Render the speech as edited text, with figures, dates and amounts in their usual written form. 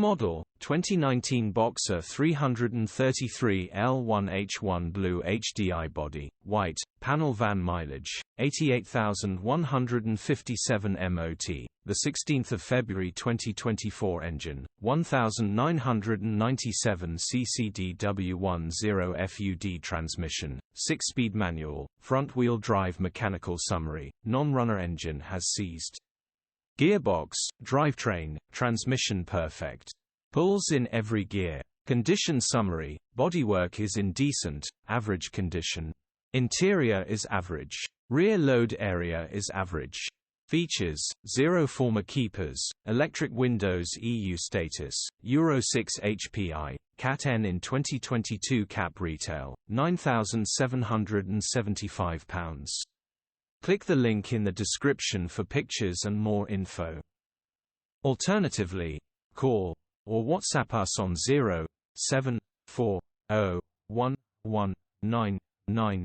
model, 2019 Boxer 333 L1H1 Blue HDI body, white, panel van mileage, 88,157 MOT, the 16th of February 2024 engine, 1997 CCDW10 FUD transmission, 6-speed manual, front-wheel drive mechanical summary, non-runner engine has ceased. Gearbox, drivetrain, transmission perfect. Pulls in every gear. Condition summary, bodywork is in decent, average condition. Interior is average. Rear load area is average. Features, 0 former keepers, electric windows EU status, Euro 6 HPI, Cat N in 2022 cap retail, £9,775. Click the link in the description for pictures and more info. Alternatively, call or WhatsApp us on 074011999